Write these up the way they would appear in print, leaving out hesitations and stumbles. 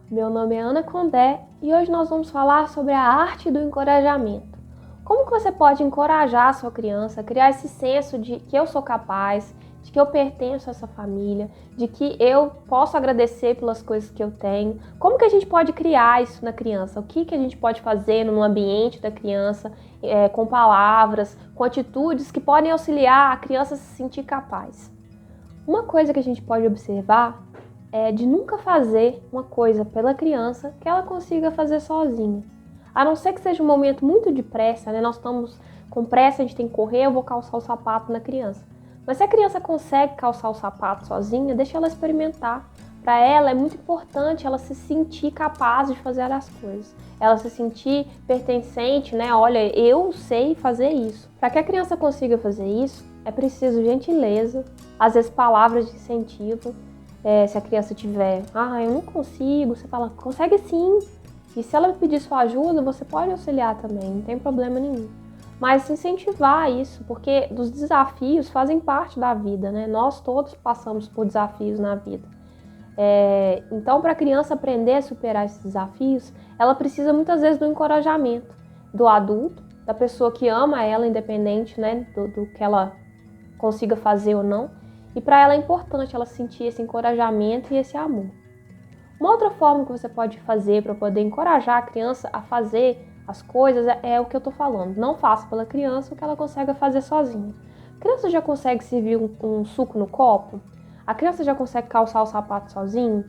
meu nome é Ana Condé e hoje nós vamos falar sobre a arte do encorajamento. Como que você pode encorajar a sua criança a criar esse senso de que eu sou capaz, de que eu pertenço a essa família, de que eu posso agradecer pelas coisas que eu tenho? Como que a gente pode criar isso na criança? O que a gente pode fazer no ambiente da criança, com palavras, com atitudes que podem auxiliar a criança a se sentir capaz? Uma coisa que a gente pode observar é de nunca fazer uma coisa pela criança que ela consiga fazer sozinha. A não ser que seja um momento muito de pressa, né? Nós estamos com pressa, a gente tem que correr, eu vou calçar o sapato na criança. Mas se a criança consegue calçar o sapato sozinha, deixa ela experimentar. Para ela é muito importante ela se sentir capaz de fazer as coisas. Ela se sentir pertencente, né? Olha, eu sei fazer isso. Para que a criança consiga fazer isso, é preciso gentileza, às vezes palavras de incentivo. Se a criança tiver, eu não consigo, você fala, consegue sim. E se ela pedir sua ajuda, você pode auxiliar também, não tem problema nenhum. Mas incentivar isso, porque os desafios fazem parte da vida, né? Nós todos passamos por desafios na vida. Então, para a criança aprender a superar esses desafios, ela precisa muitas vezes do encorajamento do adulto, da pessoa que ama ela, independente, né, do que ela consiga fazer ou não. E para ela é importante ela sentir esse encorajamento e esse amor. Uma outra forma que você pode fazer para poder encorajar a criança a fazer as coisas é o que eu estou falando. Não faça pela criança o que ela consegue fazer sozinha. A criança já consegue servir um suco no copo? A criança já consegue calçar o sapato sozinho?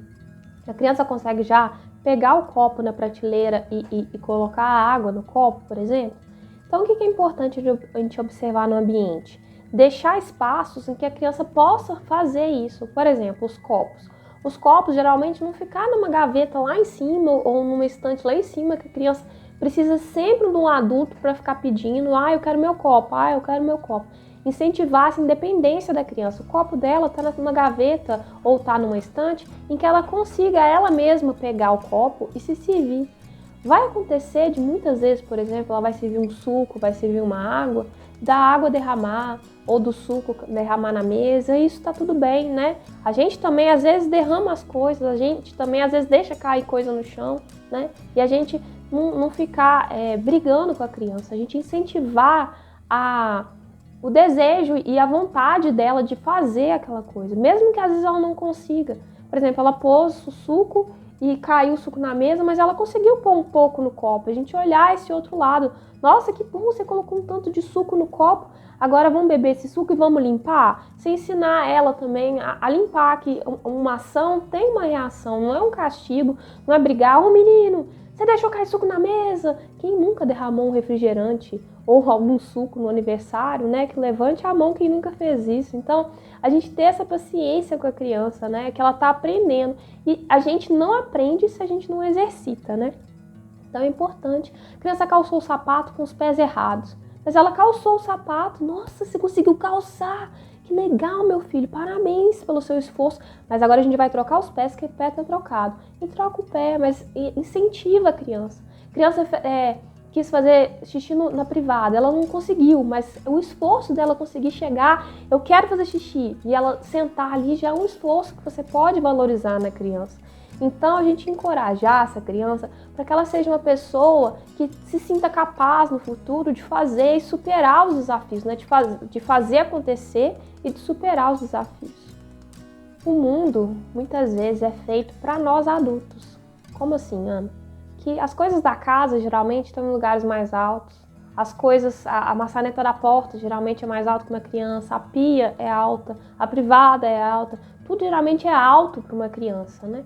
A criança consegue já pegar o copo na prateleira e colocar a água no copo, por exemplo? Então, o que é importante a gente observar no ambiente? Deixar espaços em que a criança possa fazer isso. Por exemplo, os copos. Os copos geralmente não ficam numa gaveta lá em cima ou numa estante lá em cima, que a criança precisa sempre de um adulto para ficar pedindo, eu quero meu copo, eu quero meu copo. Incentivar essa independência da criança. O copo dela está numa gaveta ou está numa estante em que ela consiga ela mesma pegar o copo e se servir. Vai acontecer de muitas vezes, por exemplo, ela vai servir um suco, vai servir uma água, da água derramar ou do suco derramar na mesa, e isso tá tudo bem, né? A gente também às vezes derrama as coisas, a gente também às vezes deixa cair coisa no chão, né? E a gente não ficar brigando com a criança, a gente incentivar o desejo e a vontade dela de fazer aquela coisa, mesmo que às vezes ela não consiga. Por exemplo, ela pôs o suco e caiu o suco na mesa, mas ela conseguiu pôr um pouco no copo. A gente olhar esse outro lado. Nossa, que bom, você colocou um tanto de suco no copo. Agora vamos beber esse suco e vamos limpar? Você ensinar ela também a limpar, que uma ação tem uma reação, não é um castigo, não é brigar. Menino, você deixou cair suco na mesa? Quem nunca derramou um refrigerante ou algum suco no aniversário, né? Que levante a mão quem nunca fez isso. Então, a gente ter essa paciência com a criança, né? Que ela tá aprendendo. E a gente não aprende se a gente não exercita, né? Então é importante. A criança calçou o sapato com os pés errados. Mas ela calçou o sapato. Nossa, você conseguiu calçar. Que legal, meu filho. Parabéns pelo seu esforço. Mas agora a gente vai trocar os pés, que o pé tá trocado. E troca o pé, mas incentiva a criança. A criança quis fazer xixi na privada, ela não conseguiu, mas o esforço dela conseguir chegar, eu quero fazer xixi, e ela sentar ali já é um esforço que você pode valorizar na criança. Então a gente encorajar essa criança para que ela seja uma pessoa que se sinta capaz no futuro de fazer e superar os desafios, né? De fazer acontecer e de superar os desafios. O mundo muitas vezes é feito para nós adultos. Como assim, Ana? Que as coisas da casa geralmente estão em lugares mais altos, as coisas, a maçaneta da porta geralmente é mais alta que uma criança, a pia é alta, a privada é alta, tudo geralmente é alto para uma criança, né?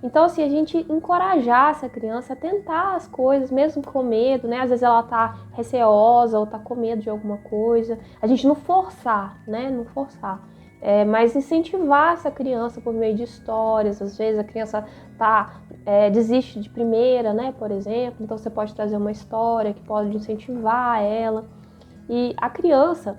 Então, assim, a gente encorajar essa criança a tentar as coisas, mesmo com medo, né? Às vezes ela tá receosa ou tá com medo de alguma coisa, a gente não forçar, né? Não forçar. Mas incentivar essa criança por meio de histórias. Às vezes a criança desiste de primeira, né, por exemplo, então você pode trazer uma história que pode incentivar ela. E a criança,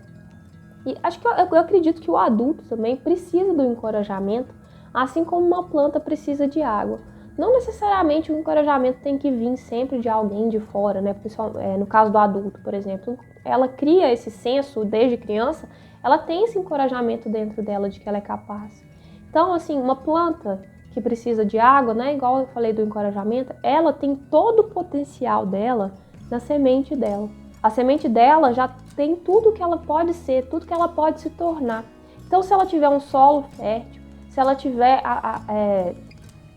e acho que eu acredito que o adulto também precisa do encorajamento, assim como uma planta precisa de água. Não necessariamente o encorajamento tem que vir sempre de alguém de fora, né? No caso do adulto, por exemplo, ela cria esse senso desde criança, ela tem esse encorajamento dentro dela de que ela é capaz. Então, assim, uma planta que precisa de água, né? Igual eu falei do encorajamento, ela tem todo o potencial dela na semente dela. A semente dela já tem tudo que ela pode ser, tudo que ela pode se tornar. Então, se ela tiver um solo fértil, se ela tiver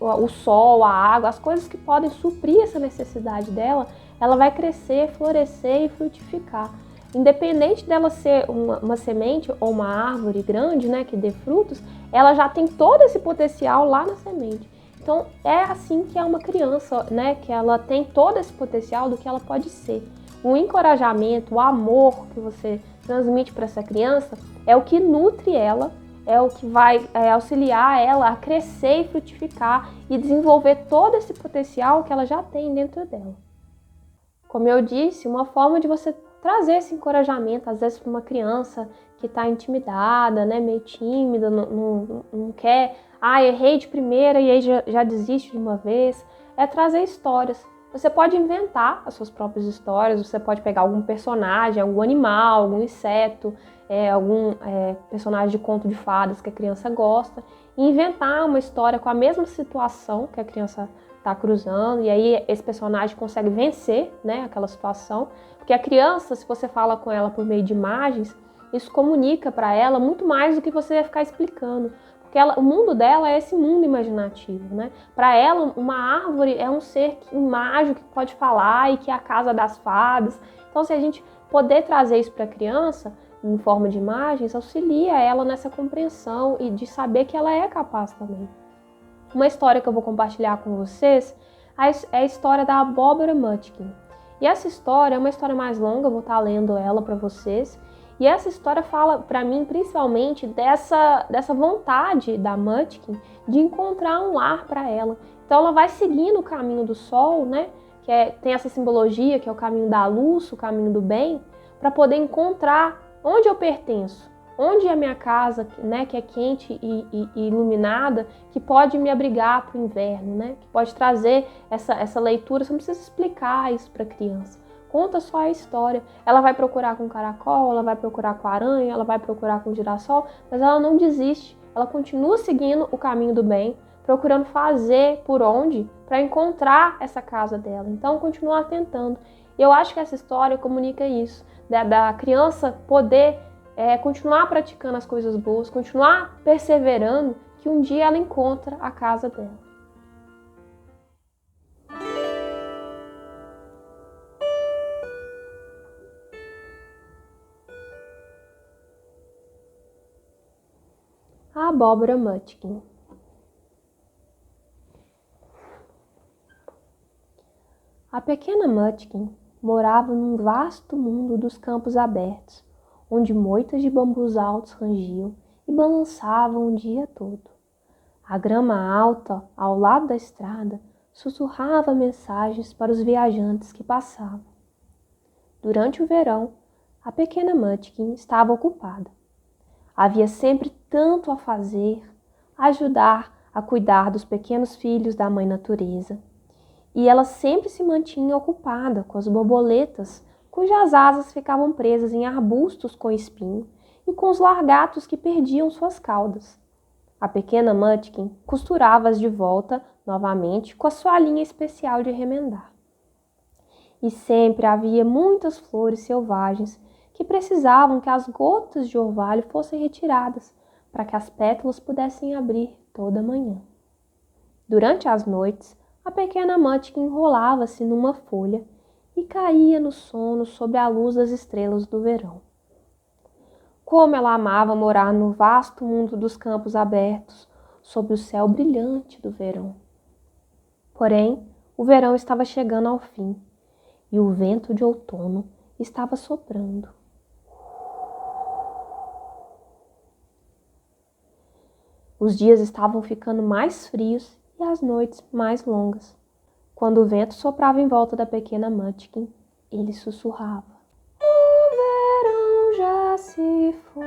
o sol, a água, as coisas que podem suprir essa necessidade dela, ela vai crescer, florescer e frutificar. Independente dela ser uma semente ou uma árvore grande, né, que dê frutos, ela já tem todo esse potencial lá na semente. Então, é assim que é uma criança, né, que ela tem todo esse potencial do que ela pode ser. O encorajamento, o amor que você transmite para essa criança é o que nutre ela, é o que vai auxiliar ela a crescer e frutificar e desenvolver todo esse potencial que ela já tem dentro dela. Como eu disse, uma forma de você trazer esse encorajamento, às vezes para uma criança que está intimidada, né, meio tímida, não quer, errei de primeira e aí já desiste de uma vez, é trazer histórias. Você pode inventar as suas próprias histórias, você pode pegar algum personagem, algum animal, algum inseto, algum personagem de conto de fadas que a criança gosta, e inventar uma história com a mesma situação que a criança está cruzando, e aí esse personagem consegue vencer, né, aquela situação, porque a criança, se você fala com ela por meio de imagens, isso comunica para ela muito mais do que você vai ficar explicando. Porque o mundo dela é esse mundo imaginativo, né? Para ela, uma árvore é um ser mágico que pode falar e que é a casa das fadas. Então, se a gente poder trazer isso para a criança, em forma de imagens, auxilia ela nessa compreensão e de saber que ela é capaz também. Uma história que eu vou compartilhar com vocês é a história da abóbora Munchkin. E essa história é uma história mais longa, eu vou estar lendo ela para vocês. E essa história fala para mim principalmente dessa vontade da Munchkin de encontrar um lar para ela. Então ela vai seguindo o caminho do sol, né? Tem essa simbologia que é o caminho da luz, o caminho do bem, para poder encontrar onde eu pertenço, onde é a minha casa, né? Que é quente e iluminada, que pode me abrigar para o inverno, né? Que pode trazer essa leitura. Você não precisa explicar isso para a criança. Conta só a história. Ela vai procurar com caracol, ela vai procurar com aranha, ela vai procurar com girassol, mas ela não desiste. Ela continua seguindo o caminho do bem, procurando fazer por onde para encontrar essa casa dela. Então, continuar tentando. E eu acho que essa história comunica isso, da criança poder continuar praticando as coisas boas, continuar perseverando, que um dia ela encontra a casa dela. A abóbora Munchkin. A pequena Munchkin morava num vasto mundo dos campos abertos, onde moitas de bambus altos rangiam e balançavam o dia todo. A grama alta, ao lado da estrada, sussurrava mensagens para os viajantes que passavam. Durante o verão, a pequena Munchkin estava ocupada. Havia sempre tanto a fazer, a ajudar a cuidar dos pequenos filhos da mãe natureza. E ela sempre se mantinha ocupada com as borboletas, cujas asas ficavam presas em arbustos com espinho, e com os largatos que perdiam suas caudas. A pequena Munchkin costurava-as de volta novamente com a sua linha especial de remendar. E sempre havia muitas flores selvagens que precisavam que as gotas de orvalho fossem retiradas para que as pétalas pudessem abrir toda manhã. Durante as noites, a pequena Munchkin enrolava-se numa folha e caía no sono sob a luz das estrelas do verão. Como ela amava morar no vasto mundo dos campos abertos, sob o céu brilhante do verão. Porém, o verão estava chegando ao fim e o vento de outono estava soprando. Os dias estavam ficando mais frios e as noites mais longas. Quando o vento soprava em volta da pequena Munchkin, ele sussurrava: "O verão já se foi,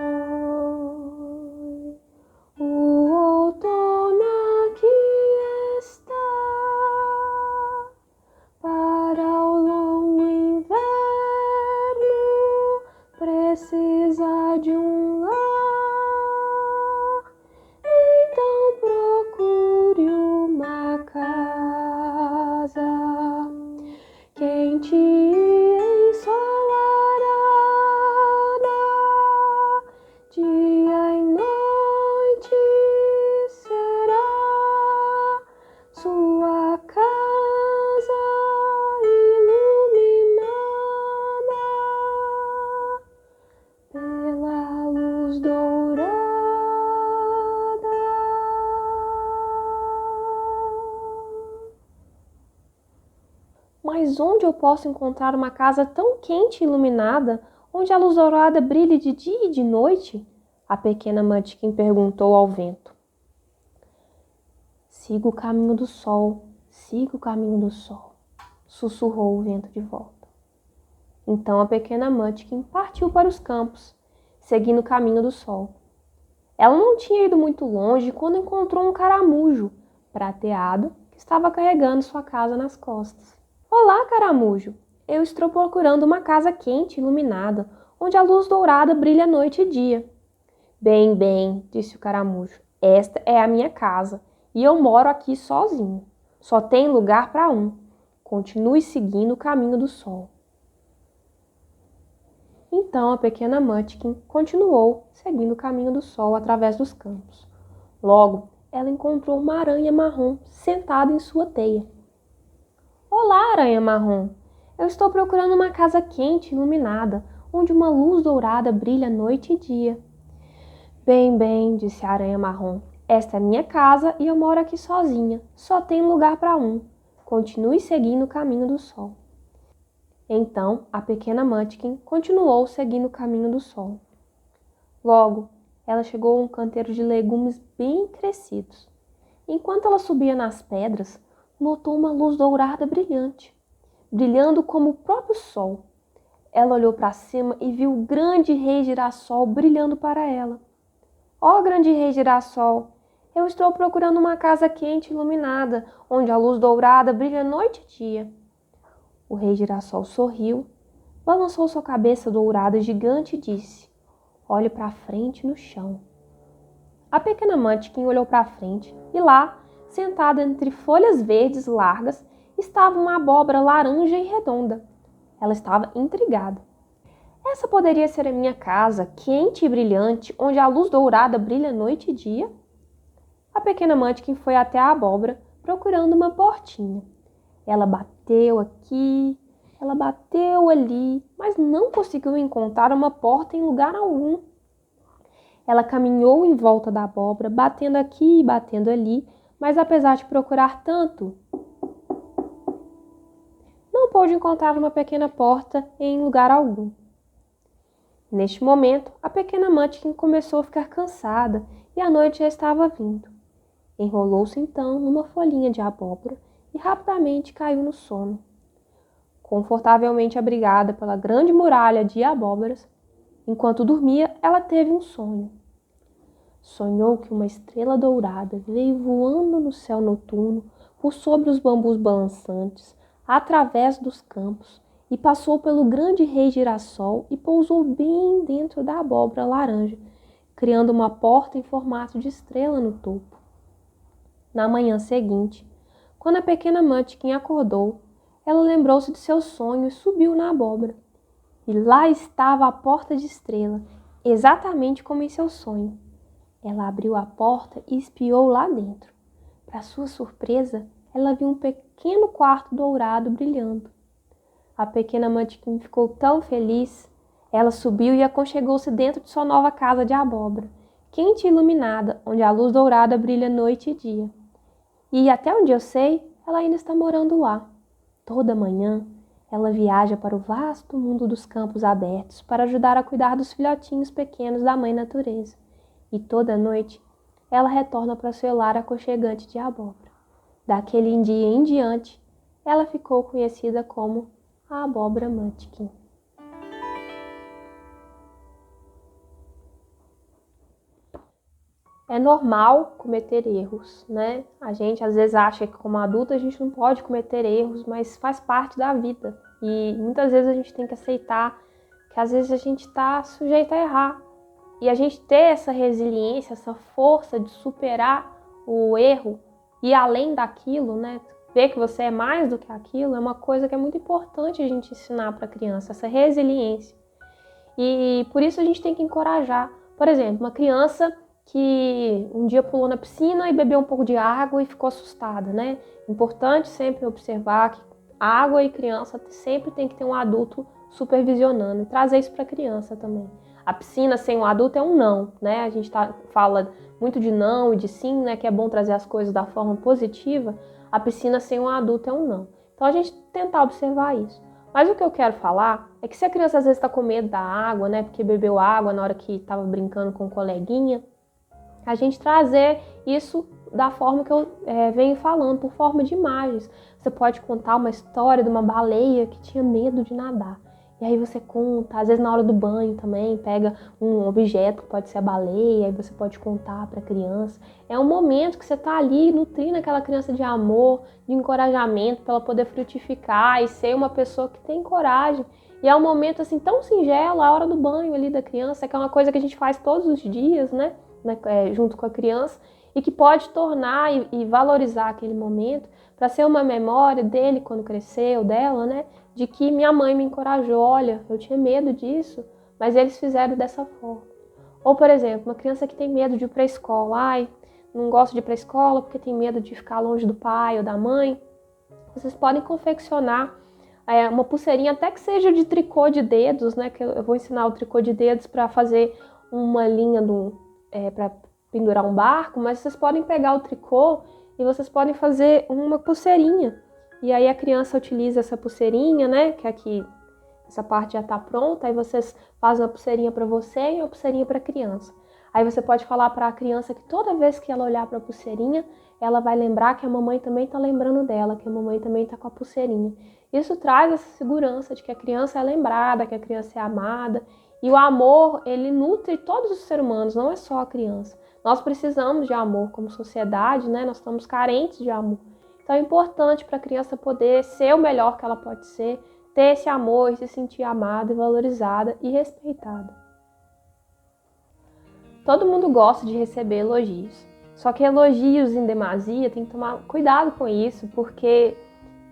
o outono aqui está, para o longo inverno precisa de um lar. Então procure Mas onde eu posso encontrar uma casa tão quente e iluminada, onde a luz dourada brilhe de dia e de noite? A pequena Munchkin perguntou ao vento. Siga o caminho do sol, siga o caminho do sol, sussurrou o vento de volta. Então a pequena Munchkin partiu para os campos, seguindo o caminho do sol. Ela não tinha ido muito longe quando encontrou um caramujo prateado que estava carregando sua casa nas costas. Olá, caramujo! Eu estou procurando uma casa quente e iluminada, onde a luz dourada brilha noite e dia. Bem, bem, disse o caramujo, esta é a minha casa e eu moro aqui sozinho. Só tem lugar para um. Continue seguindo o caminho do sol. Então a pequena Munchkin continuou seguindo o caminho do sol através dos campos. Logo, ela encontrou uma aranha marrom sentada em sua teia. Olá, aranha marrom! Eu estou procurando uma casa quente e iluminada, onde uma luz dourada brilha noite e dia. Bem, bem, disse a aranha marrom. Esta é minha casa e eu moro aqui sozinha. Só tem lugar para um. Continue seguindo o caminho do sol. Então, a pequena Munchkin continuou seguindo o caminho do sol. Logo, ela chegou a um canteiro de legumes bem crescidos. Enquanto ela subia nas pedras, notou uma luz dourada brilhante, brilhando como o próprio sol. Ela olhou para cima e viu o grande rei girassol brilhando para ela. Ó, grande rei girassol, eu estou procurando uma casa quente e iluminada, onde a luz dourada brilha noite e dia. O rei girassol sorriu, balançou sua cabeça dourada gigante e disse: olhe para frente no chão. A pequena Munchkin olhou para frente e lá, sentada entre folhas verdes largas, estava uma abóbora laranja e redonda. Ela estava intrigada. Essa poderia ser a minha casa, quente e brilhante, onde a luz dourada brilha noite e dia? A pequena Munchkin foi até a abóbora, procurando uma portinha. Ela bateu aqui, ela bateu ali, mas não conseguiu encontrar uma porta em lugar algum. Ela caminhou em volta da abóbora, batendo aqui e batendo ali, mas apesar de procurar tanto, não pôde encontrar uma pequena porta em lugar algum. Neste momento, a pequena Munchkin começou a ficar cansada e a noite já estava vindo. Enrolou-se então numa folhinha de abóbora e rapidamente caiu no sono. Confortavelmente abrigada pela grande muralha de abóboras, enquanto dormia, ela teve um sonho. Sonhou que uma estrela dourada veio voando no céu noturno por sobre os bambus balançantes, através dos campos, e passou pelo grande rei girassol e pousou bem dentro da abóbora laranja, criando uma porta em formato de estrela no topo. Na manhã seguinte, quando a pequena Munchkin acordou, ela lembrou-se de seu sonho e subiu na abóbora. E lá estava a porta de estrela, exatamente como em seu sonho. Ela abriu a porta e espiou lá dentro. Para sua surpresa, ela viu um pequeno quarto dourado brilhando. A pequena Munchkin ficou tão feliz. Ela subiu e aconchegou-se dentro de sua nova casa de abóbora, quente e iluminada, onde a luz dourada brilha noite e dia. E até onde eu sei, ela ainda está morando lá. Toda manhã, ela viaja para o vasto mundo dos campos abertos para ajudar a cuidar dos filhotinhos pequenos da mãe natureza. E toda noite, ela retorna para seu lar aconchegante de abóbora. Daquele dia em diante, ela ficou conhecida como a abóbora Munchkin. É normal cometer erros, né? A gente às vezes acha que como adulto a gente não pode cometer erros, mas faz parte da vida. E muitas vezes a gente tem que aceitar que às vezes a gente está sujeito a errar. E a gente ter essa resiliência, essa força de superar o erro e além daquilo, né? Ver que você é mais do que aquilo, é uma coisa que é muito importante a gente ensinar para a criança, essa resiliência. E por isso a gente tem que encorajar. Por exemplo, uma criança que um dia pulou na piscina e bebeu um pouco de água e ficou assustada, né? Importante sempre observar que água e criança sempre tem que ter um adulto supervisionando e trazer isso para a criança também. A piscina sem um adulto é um não, né? A gente fala muito de não e de sim, né? Que é bom trazer as coisas da forma positiva. A piscina sem um adulto é um não. Então a gente tentar observar isso. Mas o que eu quero falar é que se a criança às vezes está com medo da água, né, porque bebeu água na hora que estava brincando com o coleguinha, a gente trazer isso da forma que eu venho falando, por forma de imagens. Você pode contar uma história de uma baleia que tinha medo de nadar. E aí você conta, às vezes na hora do banho também, pega um objeto que pode ser a baleia, aí você pode contar para a criança. É um momento que você está ali nutrindo aquela criança de amor, de encorajamento, para ela poder frutificar e ser uma pessoa que tem coragem. E é um momento assim tão singelo, a hora do banho ali da criança, que é uma coisa que a gente faz todos os dias, né? Junto com a criança, e que pode tornar e valorizar aquele momento para ser uma memória dele quando cresceu, dela, né? De que minha mãe me encorajou, olha, eu tinha medo disso, mas eles fizeram dessa forma. Ou, por exemplo, uma criança que tem medo de ir para a escola, ai, não gosto de ir para a escola porque tem medo de ficar longe do pai ou da mãe. Vocês podem confeccionar uma pulseirinha, até que seja de tricô de dedos, né? Que eu vou ensinar o tricô de dedos para fazer uma linha para pendurar um barco, mas vocês podem pegar o tricô e vocês podem fazer uma pulseirinha. E aí a criança utiliza essa pulseirinha, né? Que aqui essa parte já está pronta. Aí vocês fazem uma pulseirinha para você e uma pulseirinha para a criança. Aí você pode falar para a criança que toda vez que ela olhar para a pulseirinha, ela vai lembrar que a mamãe também está lembrando dela, que a mamãe também está com a pulseirinha. Isso traz essa segurança de que a criança é lembrada, que a criança é amada. E o amor, ele nutre todos os seres humanos, não é só a criança. Nós precisamos de amor como sociedade, né? Nós estamos carentes de amor. Então é importante para a criança poder ser o melhor que ela pode ser, ter esse amor e se sentir amada, valorizada e respeitada. Todo mundo gosta de receber elogios. Só que elogios em demasia, tem que tomar cuidado com isso, porque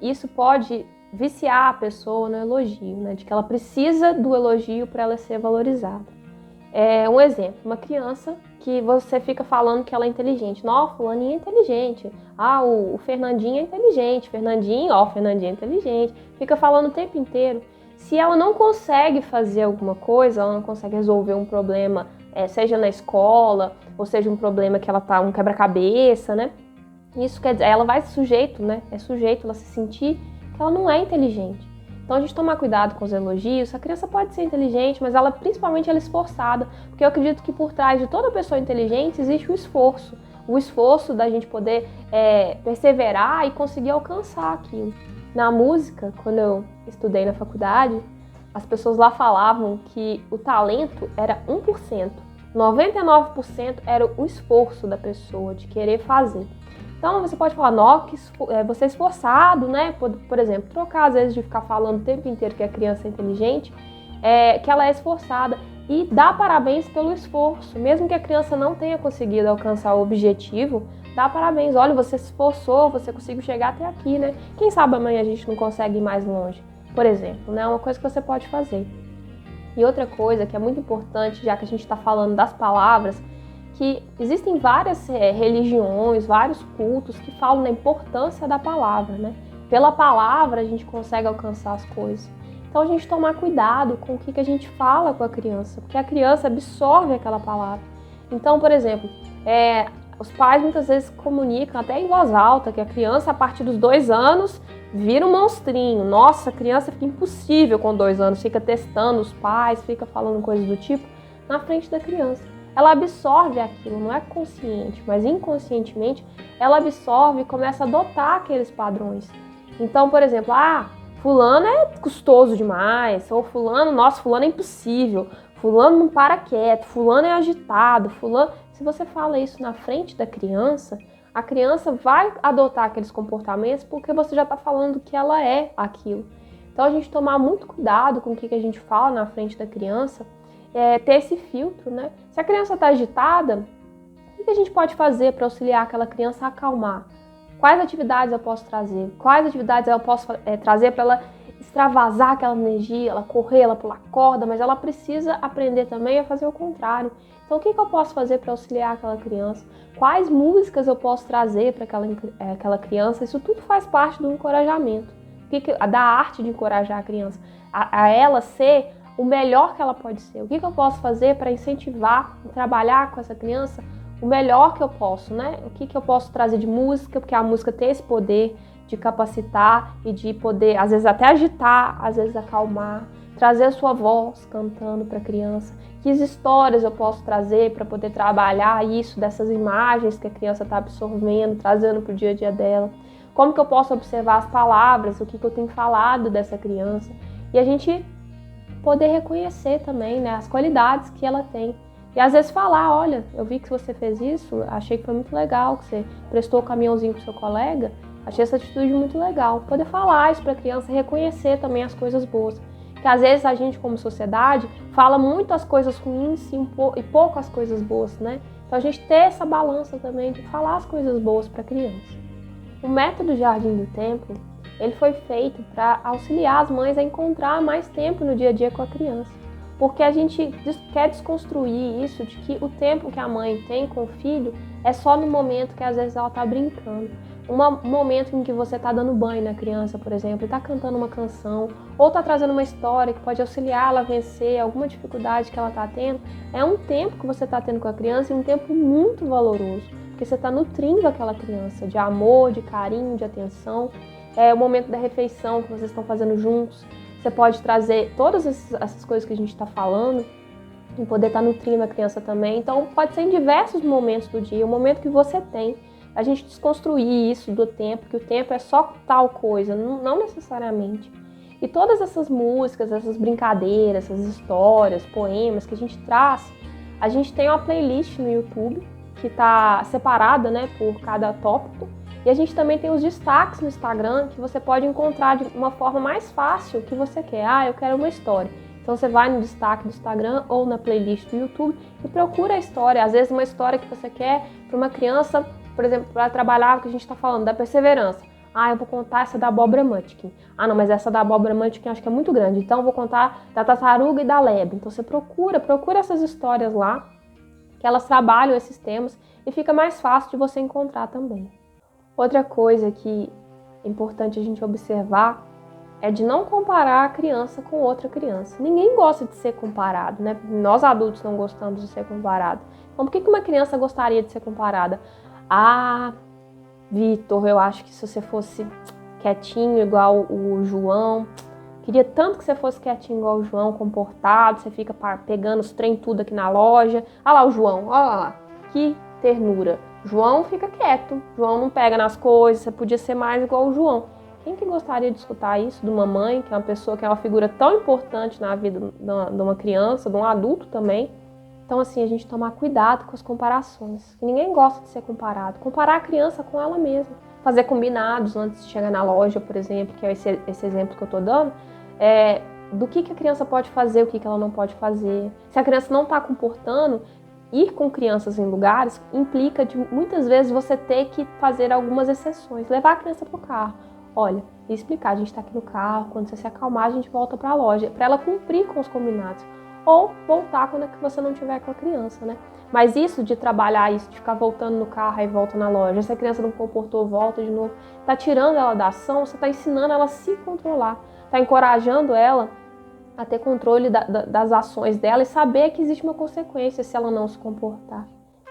isso pode viciar a pessoa no elogio, né? De que ela precisa do elogio para ela ser valorizada. Um exemplo, uma criança que você fica falando que ela é inteligente. Não, fulaninha é inteligente. Ah, o Fernandinho é inteligente. Fernandinho é inteligente. Fica falando o tempo inteiro. Se ela não consegue fazer alguma coisa, ela não consegue resolver um problema, seja na escola, ou seja um problema que ela tá, um quebra-cabeça, né? Isso quer dizer, ela vai sujeito, né? É sujeito ela se sentir que ela não é inteligente. Então a gente tomar cuidado com os elogios. A criança pode ser inteligente, mas principalmente ela é esforçada, porque eu acredito que por trás de toda pessoa inteligente existe o esforço da gente poder perseverar e conseguir alcançar aquilo. Na música, quando eu estudei na faculdade, as pessoas lá falavam que o talento era 1%, 99% era o esforço da pessoa de querer fazer. Então você pode falar, você é esforçado, né? Por exemplo, trocar às vezes de ficar falando o tempo inteiro que a criança é inteligente, que ela é esforçada, e dar parabéns pelo esforço. Mesmo que a criança não tenha conseguido alcançar o objetivo, dá parabéns. Olha, você se esforçou, você conseguiu chegar até aqui, né? Quem sabe amanhã a gente não consegue ir mais longe, por exemplo, né? Uma coisa que você pode fazer. E outra coisa que é muito importante, já que a gente está falando das palavras, que existem várias religiões, vários cultos que falam da importância da palavra, né? Pela palavra a gente consegue alcançar as coisas. Então a gente tomar cuidado com o que a gente fala com a criança, porque a criança absorve aquela palavra. Então, por exemplo, os pais muitas vezes comunicam até em voz alta que a criança, a partir dos 2 anos, vira um monstrinho. Nossa, a criança fica impossível com 2 anos, fica testando os pais, fica falando coisas do tipo na frente da criança. Ela absorve aquilo, não é consciente, mas inconscientemente ela absorve e começa a adotar aqueles padrões. Então, por exemplo, fulano é custoso demais, ou fulano é impossível, fulano não para quieto, fulano é agitado, fulano... Se você fala isso na frente da criança, a criança vai adotar aqueles comportamentos porque você já está falando que ela é aquilo. Então a gente tomar muito cuidado com o que a gente fala na frente da criança, ter esse filtro, né? Se a criança está agitada, o que a gente pode fazer para auxiliar aquela criança a acalmar? Quais atividades eu posso trazer? Quais atividades eu posso trazer para ela extravasar aquela energia, ela correr, ela pular corda, mas ela precisa aprender também a fazer o contrário. Então, o que eu posso fazer para auxiliar aquela criança? Quais músicas eu posso trazer para aquela criança? Isso tudo faz parte do encorajamento, da arte de encorajar a criança, a ela ser o melhor que ela pode ser. O que eu posso fazer para incentivar, trabalhar com essa criança o melhor que eu posso, né? O que eu posso trazer de música, porque a música tem esse poder de capacitar e de poder, às vezes até agitar, às vezes acalmar, trazer a sua voz cantando para a criança. Que histórias eu posso trazer para poder trabalhar isso, dessas imagens que a criança está absorvendo, trazendo para o dia a dia dela. Como que eu posso observar as palavras, o que eu tenho falado dessa criança. E a gente poder reconhecer também, né, as qualidades que ela tem. E às vezes falar, olha, eu vi que você fez isso, achei que foi muito legal, que você prestou o caminhãozinho pro seu colega, achei essa atitude muito legal. Poder falar isso para a criança e reconhecer também as coisas boas. Que às vezes a gente, como sociedade, fala muito as coisas ruins e pouco as coisas boas, né? Então a gente ter essa balança também de falar as coisas boas para a criança. O método Jardim do Tempo, ele foi feito para auxiliar as mães a encontrar mais tempo no dia a dia com a criança. Porque a gente quer desconstruir isso de que o tempo que a mãe tem com o filho é só no momento que às vezes ela está brincando. Um momento em que você está dando banho na criança, por exemplo, e está cantando uma canção, ou está trazendo uma história que pode auxiliar ela a vencer alguma dificuldade que ela está tendo, é um tempo que você está tendo com a criança e um tempo muito valoroso, porque você está nutrindo aquela criança de amor, de carinho, de atenção. É o momento da refeição que vocês estão fazendo juntos. Você pode trazer todas essas coisas que a gente está falando e poder estar nutrindo a criança também. Então, pode ser em diversos momentos do dia, o momento que você tem. A gente desconstruir isso do tempo, que o tempo é só tal coisa, não necessariamente. E todas essas músicas, essas brincadeiras, essas histórias, poemas que a gente traz, a gente tem uma playlist no YouTube que está separada, né, por cada tópico. E a gente também tem os destaques no Instagram que você pode encontrar de uma forma mais fácil que você quer. Ah, eu quero uma história. Então você vai no destaque do Instagram ou na playlist do YouTube e procura a história. Às vezes uma história que você quer para uma criança, por exemplo, para trabalhar o que a gente está falando, da perseverança. Ah, eu vou contar essa da abóbora Munchkin. Ah, não, mas essa da abóbora Munchkin eu acho que é muito grande. Então eu vou contar da tartaruga e da lebre. Então você procura essas histórias lá, que elas trabalham esses temas e fica mais fácil de você encontrar também. Outra coisa que é importante a gente observar é de não comparar a criança com outra criança. Ninguém gosta de ser comparado, né? Nós adultos não gostamos de ser comparados. Então por que uma criança gostaria de ser comparada? Ah, Vitor, eu acho que se você fosse quietinho igual o João, queria tanto que você fosse quietinho igual o João, comportado, você fica pegando os trem tudo aqui na loja. Olha lá o João, olha lá, que ternura. João fica quieto, João não pega nas coisas, você podia ser mais igual o João. Quem que gostaria de escutar isso de uma mãe, que é uma pessoa que é uma figura tão importante na vida de uma criança, de um adulto também? Então, assim, a gente tomar cuidado com as comparações. Ninguém gosta de ser comparado. Comparar a criança com ela mesma. Fazer combinados antes de chegar na loja, por exemplo, que é esse exemplo que eu estou dando, do que a criança pode fazer, o que ela não pode fazer. Se a criança não está comportando, ir com crianças em lugares implica de muitas vezes você ter que fazer algumas exceções. Levar a criança para o carro. Olha, e explicar, a gente está aqui no carro, quando você se acalmar, a gente volta para a loja, para ela cumprir com os combinados. Ou voltar quando é que você não estiver com a criança, né? Mas isso de trabalhar isso, de ficar voltando no carro e volta na loja, se a criança não comportou, volta de novo, tá tirando ela da ação, você tá ensinando ela a se controlar, tá encorajando ela a ter controle das ações dela e saber que existe uma consequência se ela não se comportar.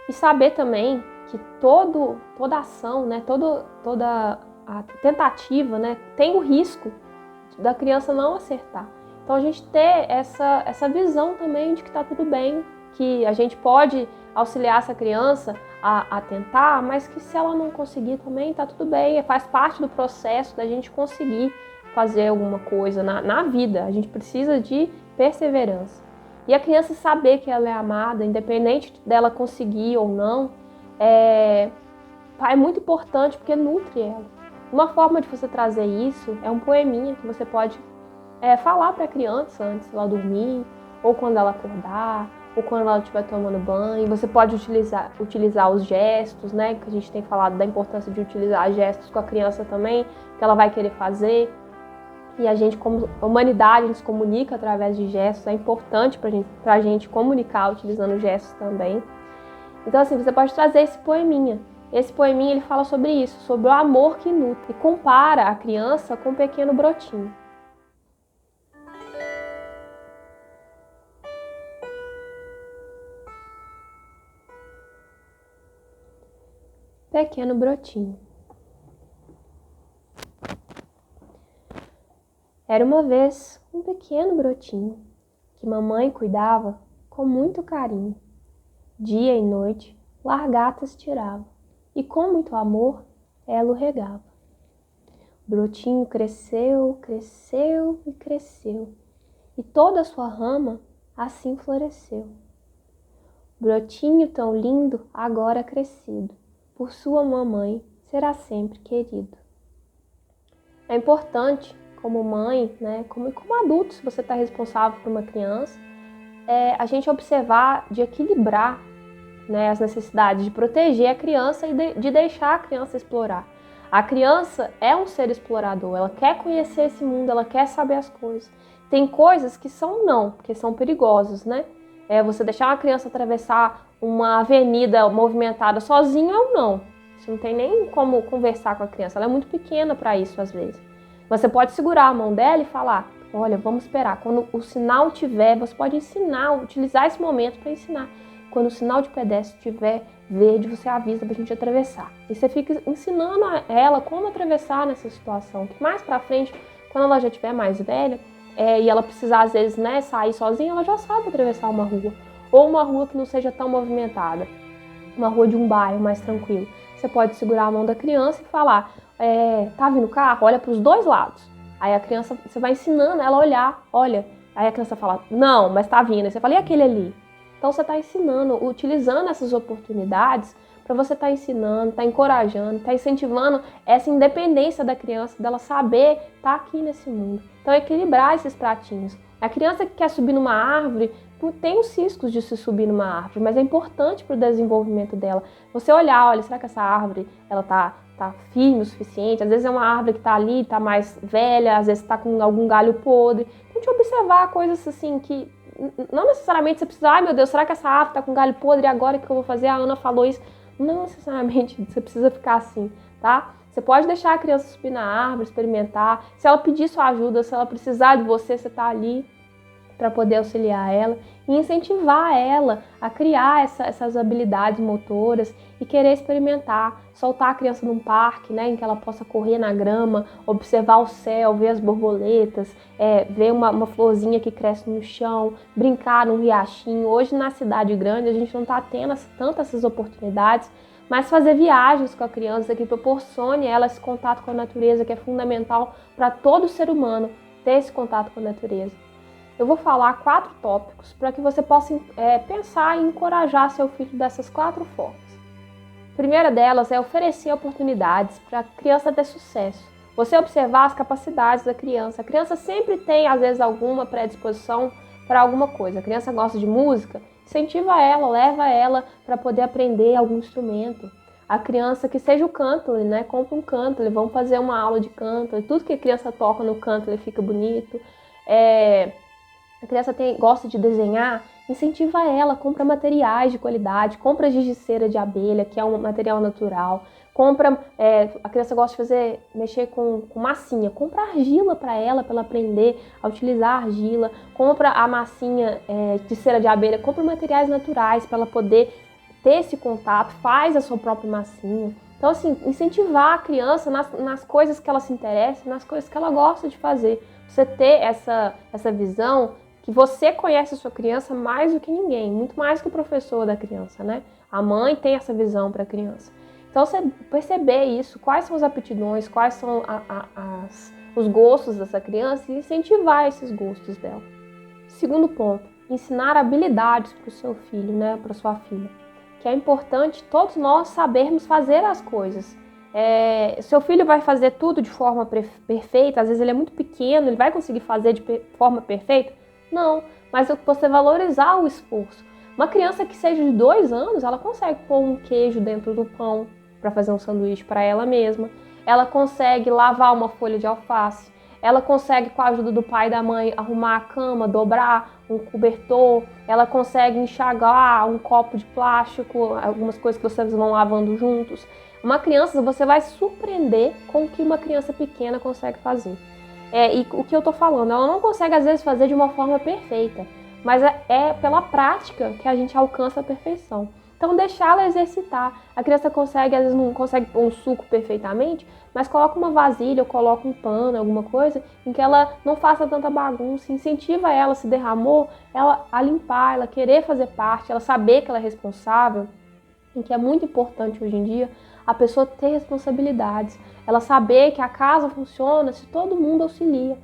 E saber também que toda ação, né, toda a tentativa, né, tem o risco da criança não acertar. Então a gente ter essa visão também de que está tudo bem, que a gente pode auxiliar essa criança a tentar, mas que se ela não conseguir também está tudo bem, faz parte do processo da gente conseguir fazer alguma coisa na vida. A gente precisa de perseverança. E a criança saber que ela é amada, independente dela conseguir ou não, é muito importante porque nutre ela. Uma forma de você trazer isso é um poeminha que você pode falar para a criança antes dela dormir, ou quando ela acordar, ou quando ela estiver tomando banho. Você pode utilizar os gestos, né? Que a gente tem falado da importância de utilizar gestos com a criança também, que ela vai querer fazer. E a gente, como humanidade, a gente se comunica através de gestos. É importante pra gente comunicar utilizando gestos também. Então, assim, você pode trazer esse poeminha. Esse poeminha, ele fala sobre isso, sobre o amor que nutre. E compara a criança com um pequeno brotinho. Pequeno brotinho. Era uma vez um pequeno brotinho que mamãe cuidava com muito carinho. Dia e noite, largatas tirava e com muito amor ela o regava. O brotinho cresceu, cresceu e cresceu, e toda a sua rama assim floresceu. Brotinho tão lindo, agora crescido, por sua mamãe será sempre querido. É importante, como mãe, né, como adulto, se você está responsável por uma criança, a gente observar de equilibrar, né, as necessidades de proteger a criança e de deixar a criança explorar. A criança é um ser explorador, ela quer conhecer esse mundo, ela quer saber as coisas. Tem coisas que são não, porque são perigosas, né? Você deixar uma criança atravessar uma avenida movimentada sozinha ou não. Você não tem nem como conversar com a criança, ela é muito pequena para isso às vezes. Você pode segurar a mão dela e falar, olha, vamos esperar. Quando o sinal tiver, você pode ensinar, utilizar esse momento para ensinar. Quando o sinal de pedestre estiver verde, você avisa pra gente atravessar. E você fica ensinando a ela como atravessar nessa situação. Que mais pra frente, quando ela já estiver mais velha, e ela precisar, às vezes, né, sair sozinha, ela já sabe atravessar uma rua. Ou uma rua que não seja tão movimentada. Uma rua de um bairro mais tranquilo. Você pode segurar a mão da criança e falar, tá vindo carro? Olha pros dois lados. Aí a criança, você vai ensinando ela a olhar, olha. Aí a criança fala, não, mas tá vindo. Aí você fala, e aquele ali? Então você está ensinando, utilizando essas oportunidades para você estar ensinando, estar encorajando, estar incentivando essa independência da criança, dela saber estar aqui nesse mundo. Então equilibrar esses pratinhos. A criança que quer subir numa árvore tem os riscos de se subir numa árvore, mas é importante para o desenvolvimento dela. Você olhar, olha, será que essa árvore ela tá firme o suficiente? Às vezes é uma árvore que está ali, está mais velha, às vezes está com algum galho podre. Então de observar coisas assim que não necessariamente você precisa, ai meu Deus, será que essa árvore tá com galho podre e agora o que eu vou fazer? A Ana falou isso. Não necessariamente você precisa ficar assim, tá? Você pode deixar a criança subir na árvore, experimentar. Se ela pedir sua ajuda, se ela precisar de você, você tá ali para poder auxiliar ela e incentivar ela a criar essas habilidades motoras e querer experimentar, soltar a criança num parque, né, em que ela possa correr na grama, observar o céu, ver as borboletas, ver uma florzinha que cresce no chão, brincar num riachinho. Hoje na cidade grande a gente não está tendo tantas essas oportunidades, mas fazer viagens com a criança que proporcione ela esse contato com a natureza, que é fundamental para todo ser humano ter esse contato com a natureza. Eu vou falar 4 tópicos para que você possa pensar e encorajar seu filho dessas 4 formas. A primeira delas é oferecer oportunidades para a criança ter sucesso. Você observar as capacidades da criança. A criança sempre tem, às vezes, alguma predisposição para alguma coisa. A criança gosta de música, incentiva ela, leva ela para poder aprender algum instrumento. A criança que seja o cântaro, né? Compra um cântaro, vamos fazer uma aula de cântaro. Tudo que a criança toca no cântaro fica bonito. A criança gosta de desenhar, incentiva ela, compra materiais de qualidade, compra giz de cera de abelha, que é um material natural, a criança gosta de mexer com massinha, compra argila para ela aprender a utilizar a argila, compra a massinha de cera de abelha, compra materiais naturais para ela poder ter esse contato, faz a sua própria massinha. Então, assim, incentivar a criança nas coisas que ela se interessa, nas coisas que ela gosta de fazer. Você ter essa visão que você conhece a sua criança mais do que ninguém, muito mais que o professor da criança, né? A mãe tem essa visão para a criança. Então, você perceber isso, quais são as aptidões, quais são os gostos dessa criança e incentivar esses gostos dela. Segundo ponto, ensinar habilidades para o seu filho, né? Para sua filha. Que é importante todos nós sabermos fazer as coisas. Seu filho vai fazer tudo de forma perfeita, às vezes ele é muito pequeno, ele vai conseguir fazer de forma perfeita? Não, mas você valorizar o esforço. Uma criança que seja de 2 anos, ela consegue pôr um queijo dentro do pão para fazer um sanduíche para ela mesma. Ela consegue lavar uma folha de alface. Ela consegue, com a ajuda do pai e da mãe, arrumar a cama, dobrar um cobertor. Ela consegue enxagar um copo de plástico, algumas coisas que vocês vão lavando juntos. Uma criança, você vai se surpreender com o que uma criança pequena consegue fazer. E o que eu tô falando, ela não consegue às vezes fazer de uma forma perfeita, mas é pela prática que a gente alcança a perfeição. Então deixá-la exercitar. A criança consegue, às vezes não consegue pôr um suco perfeitamente, mas coloca uma vasilha ou coloca um pano, alguma coisa, em que ela não faça tanta bagunça, incentiva ela, se derramou, ela a limpar, ela querer fazer parte, ela saber que ela é responsável, em que é muito importante hoje em dia a pessoa ter responsabilidades, ela saber que a casa funciona se todo mundo auxilia.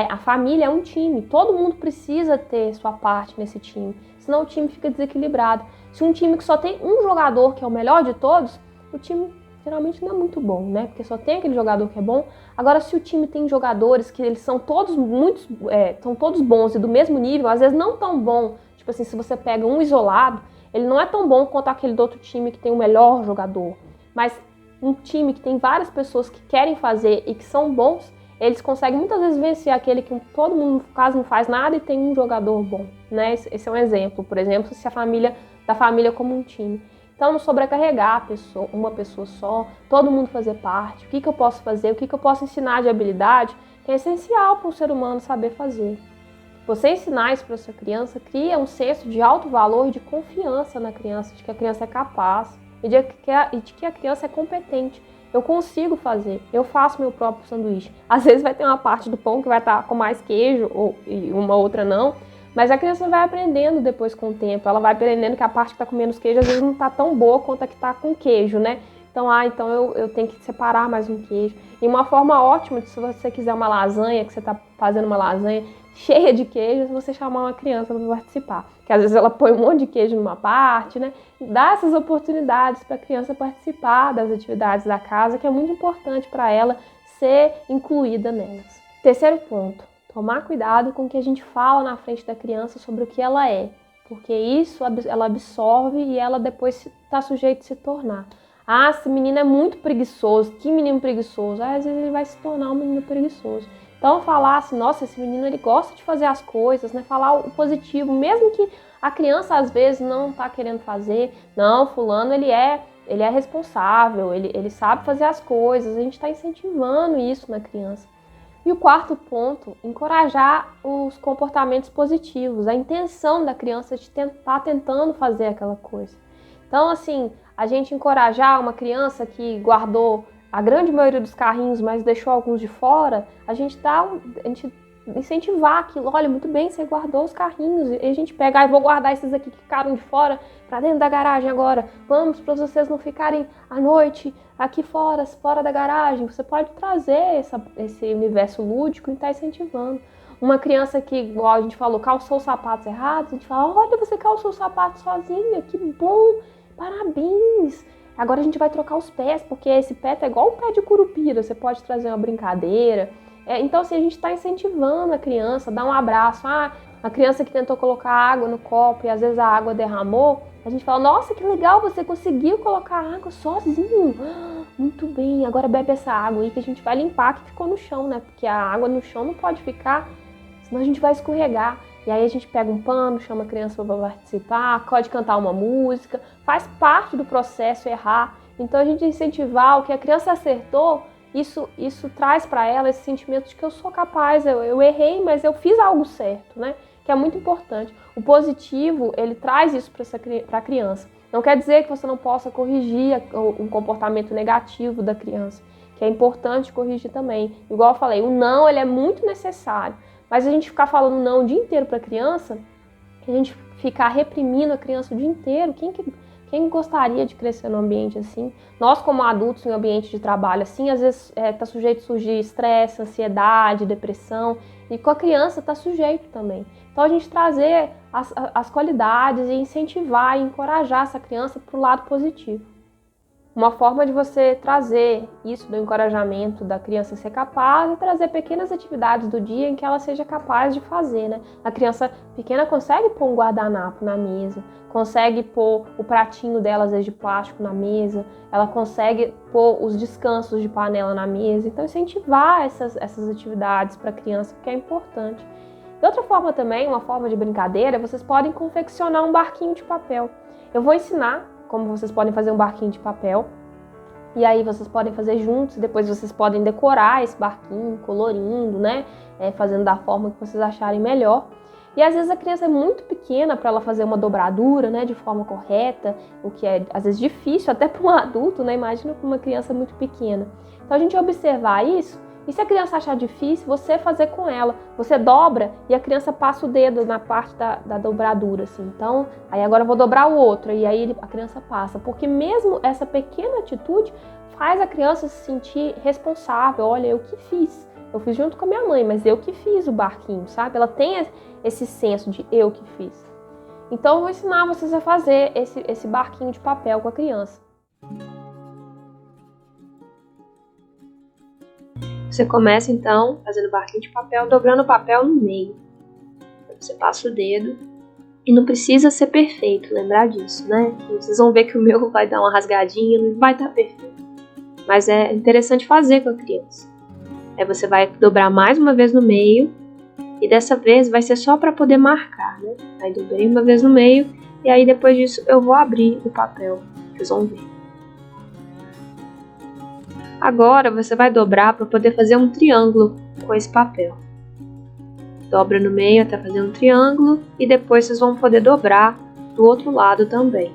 A família é um time, todo mundo precisa ter sua parte nesse time, senão o time fica desequilibrado. Se um time que só tem um jogador que é o melhor de todos, o time geralmente não é muito bom, né? Porque só tem aquele jogador que é bom. Agora, se o time tem jogadores que eles são todos são todos bons e do mesmo nível, às vezes não tão bom, tipo assim, se você pega um isolado, ele não é tão bom quanto aquele do outro time que tem o melhor jogador. Mas um time que tem várias pessoas que querem fazer e que são bons, eles conseguem muitas vezes vencer aquele que todo mundo quase não faz nada e tem um jogador bom, né? Esse é um exemplo, por exemplo, se da família como um time. Então, não sobrecarregar uma pessoa só, todo mundo fazer parte, o que eu posso fazer, o que eu posso ensinar de habilidade, que é essencial para o ser humano saber fazer. Você ensinar isso para sua criança cria um senso de alto valor e de confiança na criança, de que a criança é capaz e de que a criança é competente. Eu consigo fazer, eu faço meu próprio sanduíche. Às vezes vai ter uma parte do pão que vai estar com mais queijo e uma outra não, mas a criança vai aprendendo depois com o tempo. Ela vai aprendendo que a parte que está com menos queijo às vezes não está tão boa quanto a que está com queijo, né? Então eu tenho que separar mais um queijo. E uma forma ótima, se você quiser uma lasanha, que você está fazendo uma lasanha cheia de queijo, você chamar uma criança para participar. Que às vezes ela põe um monte de queijo numa parte, né? Dá essas oportunidades para a criança participar das atividades da casa, que é muito importante para ela ser incluída nelas. Terceiro ponto, tomar cuidado com o que a gente fala na frente da criança sobre o que ela é, porque isso ela absorve e ela depois está sujeita a se tornar. Ah, esse menino é muito preguiçoso, que menino preguiçoso. Às vezes ele vai se tornar um menino preguiçoso. Então falar assim, nossa, esse menino ele gosta de fazer as coisas, né? Falar o positivo, mesmo que a criança às vezes não está querendo fazer. Não, fulano ele é responsável, ele sabe fazer as coisas, a gente está incentivando isso na criança. E o quarto ponto, encorajar os comportamentos positivos, a intenção da criança de estar tentando fazer aquela coisa. Então, assim, a gente encorajar uma criança que guardou a grande maioria dos carrinhos, mas deixou alguns de fora, a gente incentivar aquilo. Olha, muito bem, você guardou os carrinhos, e a gente pega, vou guardar esses aqui que ficaram de fora para dentro da garagem agora. Vamos, para vocês não ficarem à noite aqui fora da garagem. Você pode trazer esse universo lúdico e estar incentivando. Uma criança que, igual a gente falou, calçou os sapatos errados, a gente fala, olha, você calçou os sapatos sozinha, que bom, parabéns. Agora a gente vai trocar os pés, porque esse pé tá igual o pé de curupira, você pode trazer uma brincadeira. Então, assim, a gente está incentivando a criança, dá um abraço. Ah, a criança que tentou colocar água no copo e às vezes a água derramou, a gente fala, nossa, que legal, você conseguiu colocar água sozinho. Muito bem, agora bebe essa água aí que a gente vai limpar que ficou no chão, né? Porque a água no chão não pode ficar, senão a gente vai escorregar. E aí a gente pega um pano, chama a criança para participar, pode cantar uma música, faz parte do processo errar. Então a gente incentivar o que a criança acertou, isso traz para ela esse sentimento de que eu sou capaz, eu errei, mas eu fiz algo certo, né? Que é muito importante. O positivo, ele traz isso para a criança. Não quer dizer que você não possa corrigir um comportamento negativo da criança, que é importante corrigir também. Igual eu falei, o não, ele é muito necessário. Mas a gente ficar falando não o dia inteiro para a criança, a gente ficar reprimindo a criança o dia inteiro, quem gostaria de crescer num ambiente assim? Nós, como adultos em um ambiente de trabalho assim, às vezes está sujeito a surgir estresse, ansiedade, depressão, e com a criança está sujeito também. Então a gente trazer as qualidades e incentivar e encorajar essa criança para o lado positivo. Uma forma de você trazer isso do encorajamento da criança ser capaz é trazer pequenas atividades do dia em que ela seja capaz de fazer, né? A criança pequena consegue pôr um guardanapo na mesa, consegue pôr o pratinho dela, às vezes de plástico, na mesa, ela consegue pôr os descansos de panela na mesa. Então incentivar essas atividades para a criança, porque é importante. E outra forma também, uma forma de brincadeira, vocês podem confeccionar um barquinho de papel. Eu vou ensinar como vocês podem fazer um barquinho de papel, e aí vocês podem fazer juntos, depois vocês podem decorar esse barquinho, colorindo, né, fazendo da forma que vocês acharem melhor. E às vezes a criança é muito pequena para ela fazer uma dobradura, né, de forma correta, o que é às vezes difícil até para um adulto, né? Imagina para uma criança muito pequena. Então a gente observar isso, e se a criança achar difícil, você fazer com ela. Você dobra e a criança passa o dedo na parte da dobradura, assim. Então, aí agora eu vou dobrar o outro, e aí a criança passa. Porque mesmo essa pequena atitude faz a criança se sentir responsável. Olha, eu que fiz. Eu fiz junto com a minha mãe, mas eu que fiz o barquinho, sabe? Ela tem esse senso de eu que fiz. Então eu vou ensinar vocês a fazer esse barquinho de papel com a criança. Você começa então fazendo o barquinho de papel, dobrando o papel no meio. Você passa o dedo e não precisa ser perfeito, lembrar disso, né? Vocês vão ver que o meu vai dar uma rasgadinha, não vai estar perfeito. Mas é interessante fazer com a criança. Aí você vai dobrar mais uma vez no meio e dessa vez vai ser só para poder marcar, né? Aí dobrei uma vez no meio e aí depois disso eu vou abrir o papel, vocês vão ver. Agora você vai dobrar para poder fazer um triângulo com esse papel. Dobra no meio até fazer um triângulo e depois vocês vão poder dobrar do outro lado também.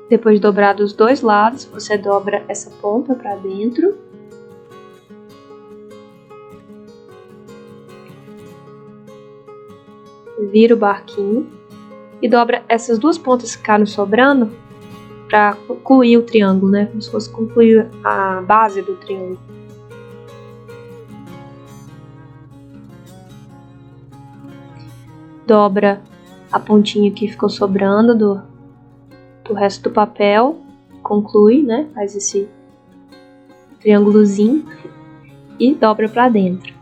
Depois de dobrar dos dois lados, você dobra essa ponta para dentro. Vira o barquinho e dobra essas duas pontas que ficaram sobrando para concluir o triângulo, né? Como se fosse concluir a base do triângulo. Dobra a pontinha que ficou sobrando do resto do papel, conclui, né? Faz esse triângulozinho e dobra para dentro.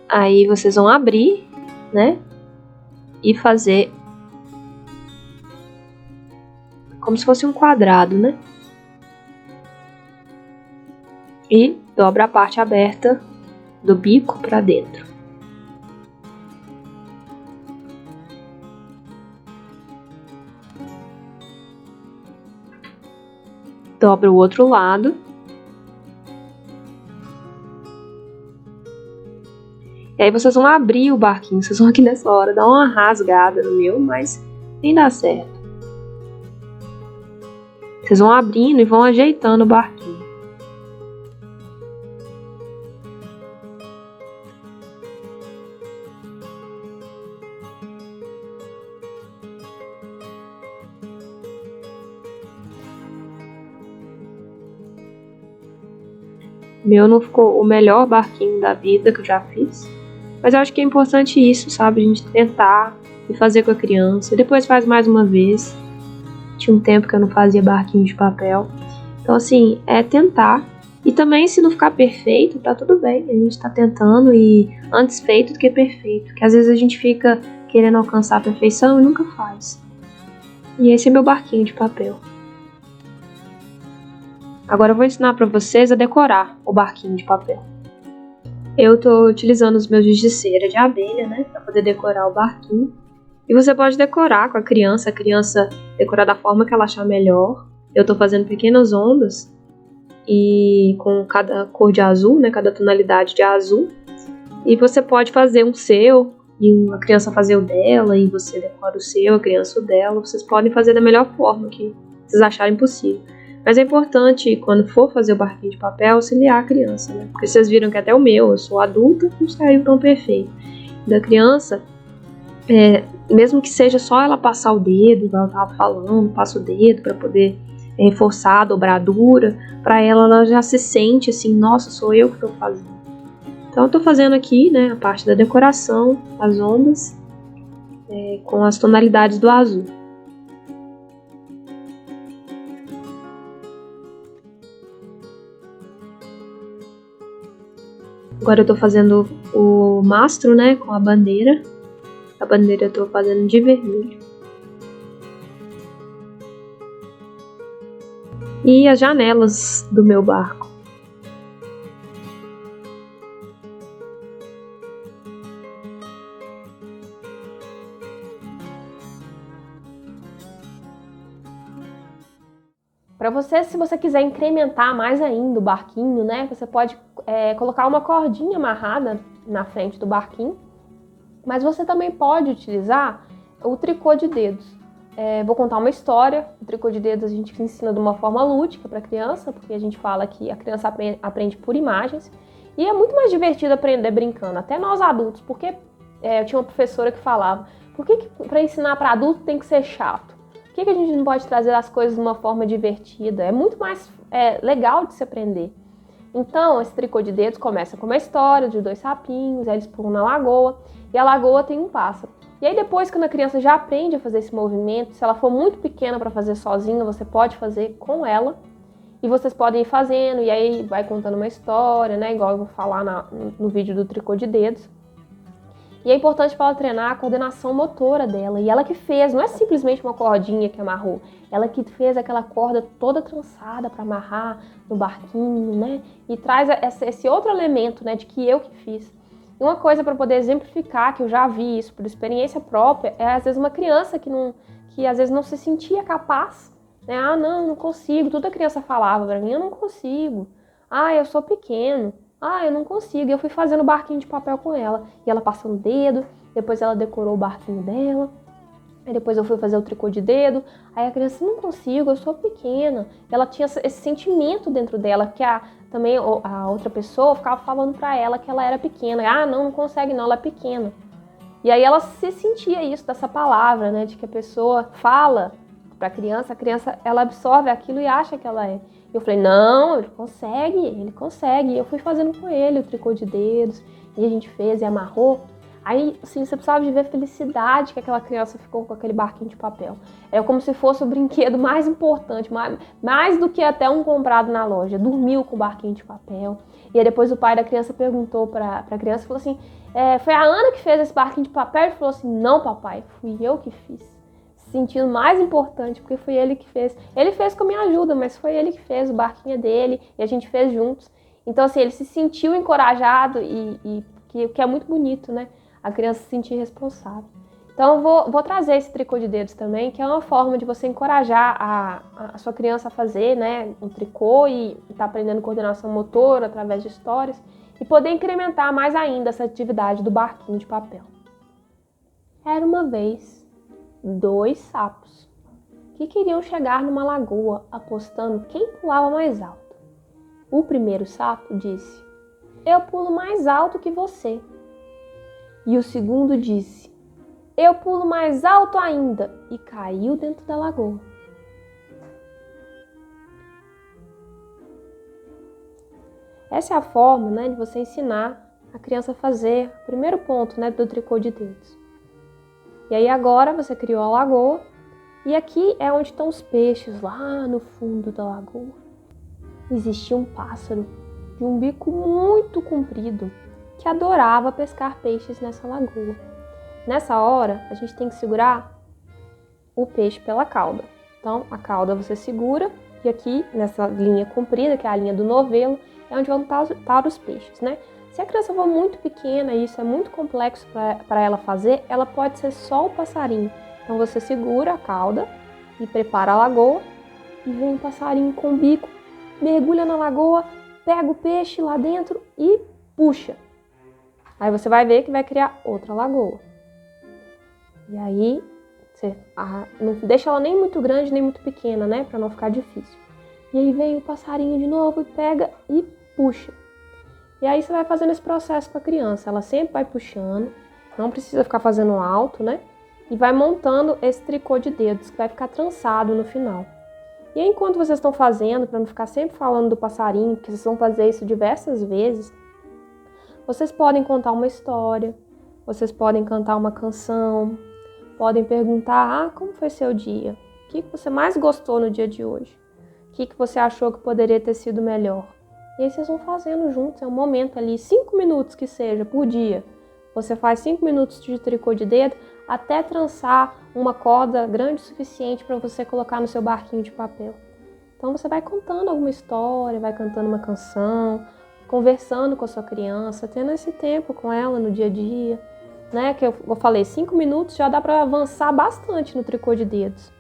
Aí vocês vão abrir, né? E fazer como se fosse um quadrado, né? E dobra a parte aberta do bico para dentro. Dobra o outro lado. E aí vocês vão abrir o barquinho. Vocês vão aqui nessa hora dar uma rasgada no meu, mas nem dá certo. Vocês vão abrindo e vão ajeitando o barquinho. Meu não ficou o melhor barquinho da vida que eu já fiz. Mas eu acho que é importante isso, sabe? A gente tentar e fazer com a criança. E depois faz mais uma vez. Tinha um tempo que eu não fazia barquinho de papel. Então, assim, é tentar. E também, se não ficar perfeito, tá tudo bem. A gente tá tentando e antes feito do que perfeito. Porque às vezes a gente fica querendo alcançar a perfeição e nunca faz. E esse é meu barquinho de papel. Agora eu vou ensinar para vocês a decorar o barquinho de papel. Eu estou utilizando os meus giz de cera de abelha, né, para poder decorar o barquinho. E você pode decorar com a criança decorar da forma que ela achar melhor. Eu estou fazendo pequenas ondas e com cada cor de azul, né, cada tonalidade de azul. E você pode fazer um seu e a criança fazer o dela e você decora o seu, a criança o dela. Vocês podem fazer da melhor forma que vocês acharem possível. Mas é importante, quando for fazer o barquinho de papel, auxiliar a criança, né? Porque vocês viram que até o meu, eu sou adulta, não saiu tão perfeito. Da criança, mesmo que seja só ela passar o dedo, igual eu estava falando, passa o dedo para poder reforçar a dobradura, para ela já se sente assim, nossa, sou eu que estou fazendo. Então eu estou fazendo aqui, né, a parte da decoração, as ondas, com as tonalidades do azul. Agora eu tô fazendo o mastro, né, com a bandeira. A bandeira eu tô fazendo de vermelho. E as janelas do meu barco. Para você, se você quiser incrementar mais ainda o barquinho, né, você pode colocar uma cordinha amarrada na frente do barquinho, mas você também pode utilizar o tricô de dedos. Vou contar uma história. O tricô de dedos a gente ensina de uma forma lúdica para a criança, porque a gente fala que a criança aprende por imagens, e é muito mais divertido aprender brincando, até nós adultos, porque eu tinha uma professora que falava, por que para ensinar para adulto tem que ser chato? Por que a gente não pode trazer as coisas de uma forma divertida? É muito mais legal de se aprender. Então, esse tricô de dedos começa com uma história de 2 sapinhos, aí eles pulam na lagoa, e a lagoa tem um pássaro. E aí depois, quando a criança já aprende a fazer esse movimento, se ela for muito pequena para fazer sozinha, você pode fazer com ela, e vocês podem ir fazendo, e aí vai contando uma história, né? Igual eu vou falar no vídeo do tricô de dedos. E é importante para ela treinar a coordenação motora dela. E ela que fez, não é simplesmente uma cordinha que amarrou. Ela que fez aquela corda toda trançada para amarrar no barquinho, né? E traz esse outro elemento, né, de que eu que fiz. E uma coisa para poder exemplificar, que eu já vi isso por experiência própria, é às vezes uma criança que às vezes não se sentia capaz, né? Ah, não consigo. Toda criança falava para mim, eu não consigo. Ah, eu sou pequeno. Ah, eu não consigo. Eu fui fazendo barquinho de papel com ela. E ela passando o dedo, depois ela decorou o barquinho dela. Aí depois eu fui fazer o tricô de dedo. Aí a criança, não consigo, eu sou pequena. Ela tinha esse sentimento dentro dela, que também a outra pessoa ficava falando pra ela que ela era pequena. Ah, não consegue não, ela é pequena. E aí ela se sentia isso, dessa palavra, né? De que a pessoa fala pra criança, a criança ela absorve aquilo e acha que ela é. Eu falei, não, ele consegue. E eu fui fazendo com ele o tricô de dedos, e a gente fez e amarrou. Aí, assim, você precisava de ver a felicidade que aquela criança ficou com aquele barquinho de papel. É como se fosse o brinquedo mais importante, mais do que até um comprado na loja. Dormiu com o barquinho de papel. E aí depois o pai da criança perguntou pra criança, falou assim, foi a Ana que fez esse barquinho de papel? Ele falou assim, não, papai, fui eu que fiz. Sentindo mais importante, porque foi ele que fez. Ele fez com a minha ajuda, mas foi ele que fez, o barquinho é dele, e a gente fez juntos. Então, assim, ele se sentiu encorajado e que é muito bonito, né? A criança se sentir responsável. Então, eu vou trazer esse tricô de dedos também, que é uma forma de você encorajar a sua criança a fazer, né, um tricô e tá aprendendo coordenação motora através de histórias e poder incrementar mais ainda essa atividade do barquinho de papel. Era uma vez 2 sapos que queriam chegar numa lagoa apostando quem pulava mais alto. O primeiro sapo disse, eu pulo mais alto que você. E o segundo disse, eu pulo mais alto ainda, e caiu dentro da lagoa. Essa é a forma, né, de você ensinar a criança a fazer o primeiro ponto, né, do tricô de dedos. E aí agora você criou a lagoa, e aqui é onde estão os peixes, lá no fundo da lagoa. Existia um pássaro de um bico muito comprido que adorava pescar peixes nessa lagoa. Nessa hora, a gente tem que segurar o peixe pela cauda. Então, a cauda você segura, e aqui, nessa linha comprida, que é a linha do novelo, é onde vão estar os peixes, né? Se a criança for muito pequena e isso é muito complexo para ela fazer, ela pode ser só o passarinho. Então você segura a cauda e prepara a lagoa e vem o passarinho com o bico, mergulha na lagoa, pega o peixe lá dentro e puxa. Aí você vai ver que vai criar outra lagoa. E aí você não deixa ela nem muito grande nem muito pequena, né? Para não ficar difícil. E aí vem o passarinho de novo e pega e puxa. E aí você vai fazendo esse processo com a criança. Ela sempre vai puxando, não precisa ficar fazendo alto, né? E vai montando esse tricô de dedos que vai ficar trançado no final. E aí, enquanto vocês estão fazendo, para não ficar sempre falando do passarinho, porque vocês vão fazer isso diversas vezes, vocês podem contar uma história, vocês podem cantar uma canção, podem perguntar, como foi seu dia? O que você mais gostou no dia de hoje? O que você achou que poderia ter sido melhor? E aí vocês vão fazendo juntos, é um momento ali, 5 minutos que seja, por dia. Você faz 5 minutos de tricô de dedo até trançar uma corda grande o suficiente para você colocar no seu barquinho de papel. Então você vai contando alguma história, vai cantando uma canção, conversando com a sua criança, tendo esse tempo com ela no dia a dia, né? Que eu falei, 5 minutos já dá para avançar bastante no tricô de dedos.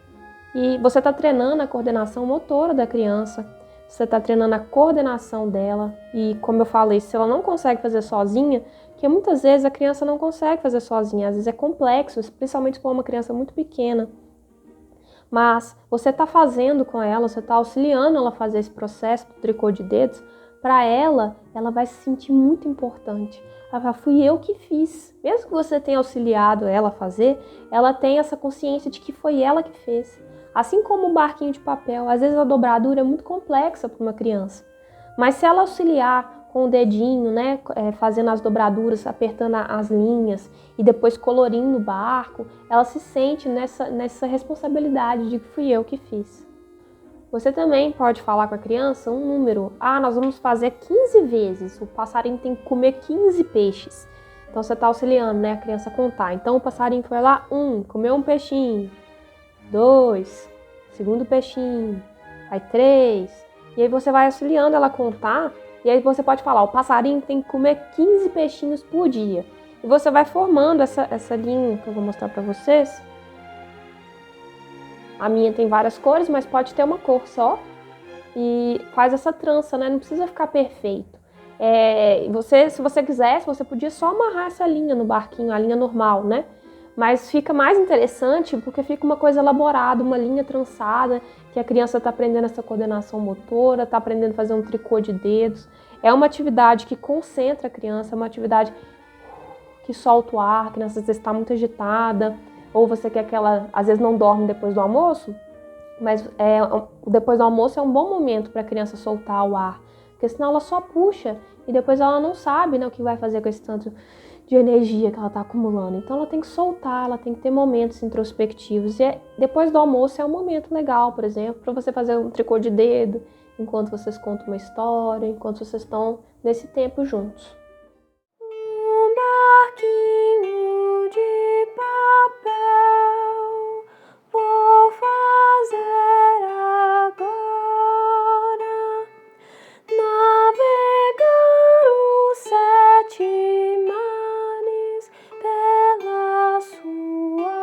E você está treinando a coordenação motora da criança, você está treinando a coordenação dela. E como eu falei, se ela não consegue fazer sozinha, porque muitas vezes a criança não consegue fazer sozinha, às vezes é complexo, principalmente se for uma criança muito pequena. Mas você está fazendo com ela, você está auxiliando ela a fazer esse processo do tricô de dedos, para ela vai se sentir muito importante. Ela fala, fui eu que fiz. Mesmo que você tenha auxiliado ela a fazer, ela tem essa consciência de que foi ela que fez. Assim como o barquinho de papel, às vezes a dobradura é muito complexa para uma criança. Mas se ela auxiliar com o dedinho, né, fazendo as dobraduras, apertando as linhas e depois colorindo o barco, ela se sente nessa responsabilidade de que fui eu que fiz. Você também pode falar com a criança um número. Nós vamos fazer 15 vezes. O passarinho tem que comer 15 peixes. Então você está auxiliando, né, a criança a contar. Então o passarinho foi lá, comeu um peixinho. 2, segundo peixinho. Aí 3. E aí você vai auxiliando ela a contar. E aí você pode falar, o passarinho tem que comer 15 peixinhos por dia. E você vai formando essa linha que eu vou mostrar para vocês. A minha tem várias cores, mas pode ter uma cor só. E faz essa trança, né? Não precisa ficar perfeito. Se você quisesse, você podia só amarrar essa linha no barquinho, a linha normal, né? Mas fica mais interessante porque fica uma coisa elaborada, uma linha trançada, que a criança está aprendendo essa coordenação motora, está aprendendo a fazer um tricô de dedos. É uma atividade que concentra a criança, é uma atividade que solta o ar, a criança às vezes está muito agitada, ou você quer que ela, às vezes, não dorme depois do almoço, mas depois do almoço é um bom momento para a criança soltar o ar, porque senão ela só puxa e depois ela não sabe, né, o que vai fazer com esse tanto de energia que ela está acumulando. Então ela tem que soltar, ela tem que ter momentos introspectivos. E depois do almoço é um momento legal, por exemplo, para você fazer um tricô de dedo, enquanto vocês contam uma história, enquanto vocês estão nesse tempo juntos. Um barquinho de papel vou fazer agora, navegar os 7 mares pela sua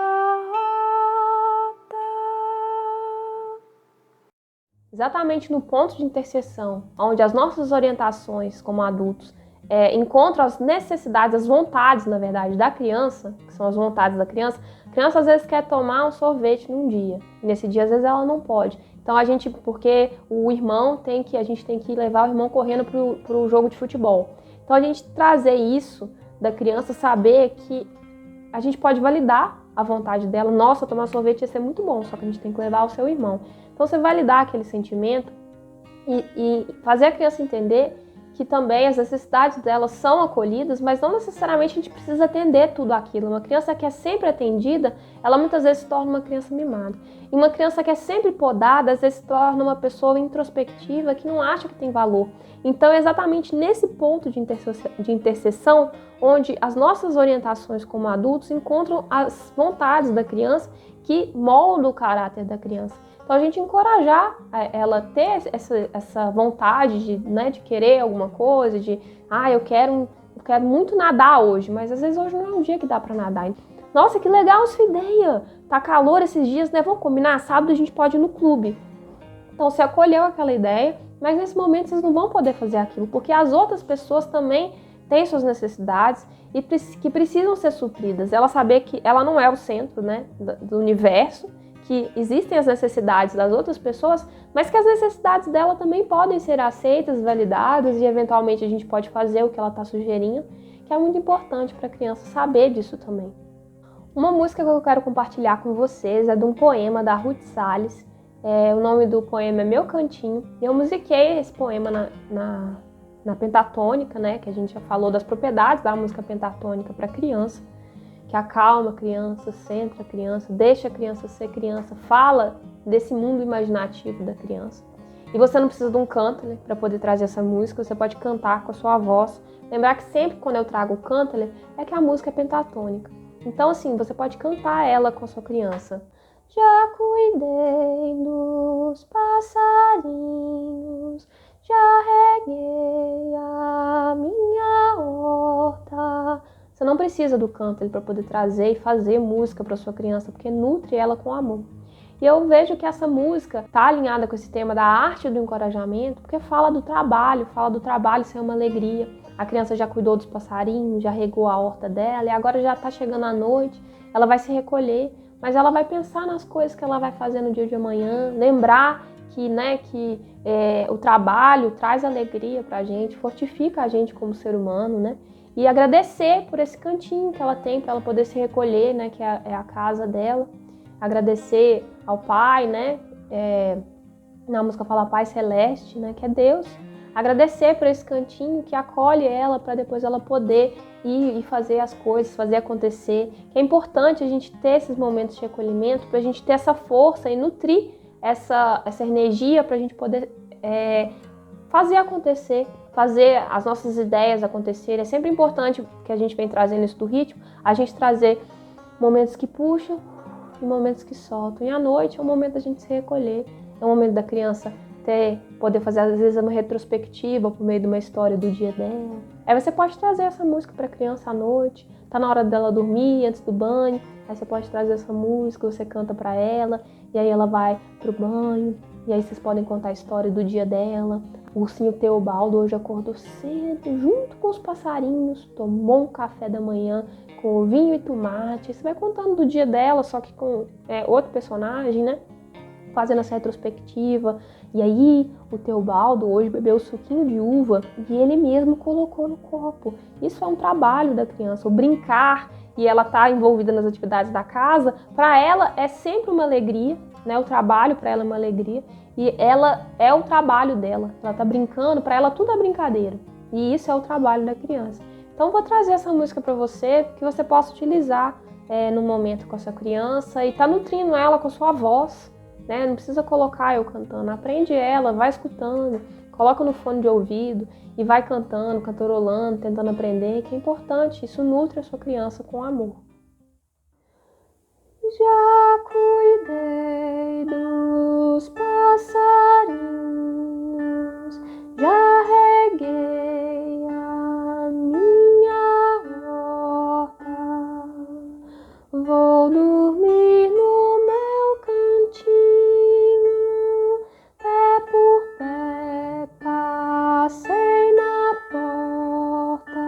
rota. Exatamente no ponto de interseção, onde as nossas orientações como adultos encontram as necessidades, as vontades, na verdade, da criança, que são as vontades da criança. A criança às vezes quer tomar um sorvete num dia, e nesse dia às vezes ela não pode. Então porque a gente tem que levar o irmão correndo pro jogo de futebol. Então a gente trazer isso da criança, saber que a gente pode validar a vontade dela. Nossa, tomar sorvete ia ser muito bom, só que a gente tem que levar o seu irmão. Então você validar aquele sentimento e fazer a criança entender que também as necessidades delas são acolhidas, mas não necessariamente a gente precisa atender tudo aquilo. Uma criança que é sempre atendida, ela muitas vezes se torna uma criança mimada. E uma criança que é sempre podada, às vezes se torna uma pessoa introspectiva que não acha que tem valor. Então é exatamente nesse ponto de interseção onde as nossas orientações como adultos encontram as vontades da criança que moldam o caráter da criança. Então a gente encorajar ela ter essa vontade de querer alguma coisa, eu quero muito nadar hoje, mas às vezes hoje não é um dia que dá para nadar. Nossa, que legal essa ideia! Tá calor esses dias, né? Vamos combinar? Sábado a gente pode ir no clube. Então você acolheu aquela ideia, mas nesse momento vocês não vão poder fazer aquilo, porque as outras pessoas também têm suas necessidades e que precisam ser supridas. Ela saber que ela não é o centro, né, do universo, que existem as necessidades das outras pessoas, mas que as necessidades dela também podem ser aceitas, validadas e eventualmente a gente pode fazer o que ela está sugerindo, que é muito importante para a criança saber disso também. Uma música que eu quero compartilhar com vocês é de um poema da Ruth Salles. O nome do poema é Meu Cantinho. Eu musiquei esse poema na pentatônica, né, que a gente já falou das propriedades da música pentatônica para criança, que acalma a criança, centra a criança, deixa a criança ser criança, fala desse mundo imaginativo da criança. E você não precisa de um cântaro para poder trazer essa música, você pode cantar com a sua voz. Lembrar que sempre quando eu trago o cântaro é que a música é pentatônica. Então assim, você pode cantar ela com a sua criança. Já cuidei dos passarinhos, já reguei a minha horta. Você não precisa do cântaro para poder trazer e fazer música para sua criança, porque nutre ela com amor. E eu vejo que essa música está alinhada com esse tema da arte do encorajamento, porque fala do trabalho ser uma alegria. A criança já cuidou dos passarinhos, já regou a horta dela e agora já está chegando a noite, ela vai se recolher, mas ela vai pensar nas coisas que ela vai fazer no dia de amanhã, lembrar que o trabalho traz alegria pra gente, fortifica a gente como ser humano, né? E agradecer por esse cantinho que ela tem para ela poder se recolher, né? Que é a casa dela. Agradecer ao Pai, né? Na música fala Pai Celeste, né? Que é Deus. Agradecer por esse cantinho que acolhe ela para depois ela poder ir e fazer as coisas, fazer acontecer. Que é importante a gente ter esses momentos de recolhimento para a gente ter essa força e nutrir essa energia para a gente poder fazer acontecer, fazer as nossas ideias acontecerem. É sempre importante que a gente vem trazendo isso do ritmo, a gente trazer momentos que puxam e momentos que soltam. E à noite é o momento da gente se recolher, é o momento da criança poder fazer às vezes uma retrospectiva por meio de uma história do dia dela. Aí você pode trazer essa música para a criança à noite, tá na hora dela dormir, antes do banho, aí você pode trazer essa música, você canta para ela, e aí ela vai pro banho, e aí vocês podem contar a história do dia dela. O ursinho Teobaldo hoje acordou cedo, junto com os passarinhos, tomou um café da manhã com vinho e tomate. Você vai contando do dia dela, só que com outro personagem, né? Fazendo essa retrospectiva. E aí o Teobaldo hoje bebeu o suquinho de uva e ele mesmo colocou no copo. Isso é um trabalho da criança, o brincar, e ela tá envolvida nas atividades da casa, para ela é sempre uma alegria, né? O trabalho para ela é uma alegria e ela é o trabalho dela. Ela tá brincando, para ela tudo é brincadeira. E isso é o trabalho da criança. Então vou trazer essa música para você, que você possa utilizar no momento com a sua criança e tá nutrindo ela com a sua voz. Né? Não precisa colocar eu cantando, aprende ela, vai escutando, coloca no fone de ouvido e vai cantando, cantarolando, tentando aprender, que é importante, isso nutre a sua criança com amor. Já cuidei dos passarinhos, já reguei a minha horta, vou dormir no meu cantinho, pé por pé passei na porta,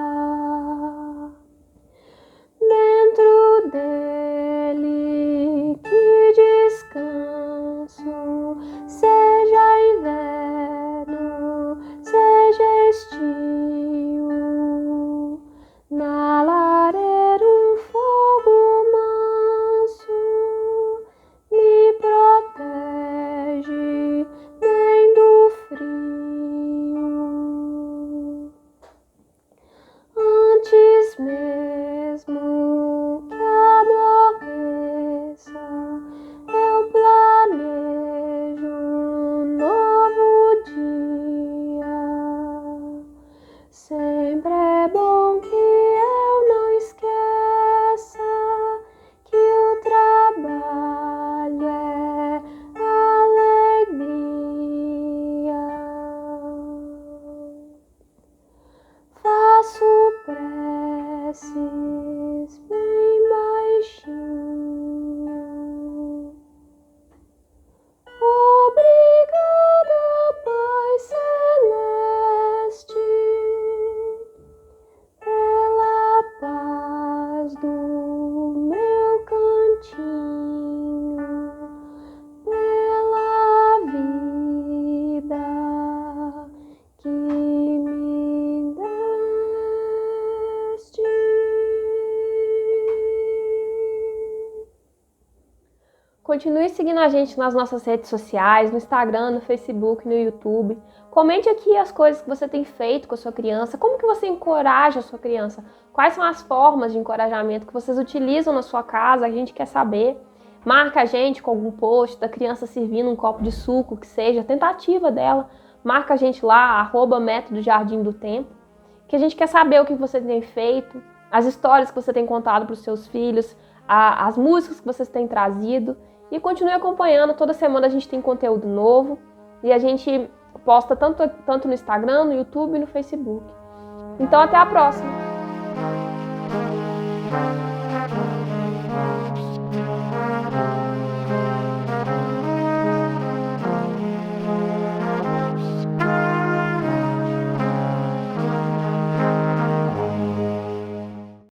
dentro dele que descanso, seja inverno, seja estio, na lareira um fogo manso me protege bem do frio. Antes mesmo que adormeça, eu planejo um novo dia. Sempre é bom que eu não esqueça que o trabalho é alegria. Faço preces bem baixinho. Obrigada, Pai Celeste, pela paz do meu cantinho, pela vida que me deste. Continue seguindo a gente nas nossas redes sociais, no Instagram, no Facebook, no YouTube. Comente aqui as coisas que você tem feito com a sua criança, como que você encoraja a sua criança, quais são as formas de encorajamento que vocês utilizam na sua casa, a gente quer saber. Marca a gente com algum post da criança servindo um copo de suco, que seja a tentativa dela. Marca a gente lá, @método Jardim do Tempo, que a gente quer saber o que você tem feito, as histórias que você tem contado para os seus filhos, as músicas que vocês têm trazido. E continue acompanhando, toda semana a gente tem conteúdo novo e a gente posta tanto no Instagram, no YouTube e no Facebook. Então até a próxima!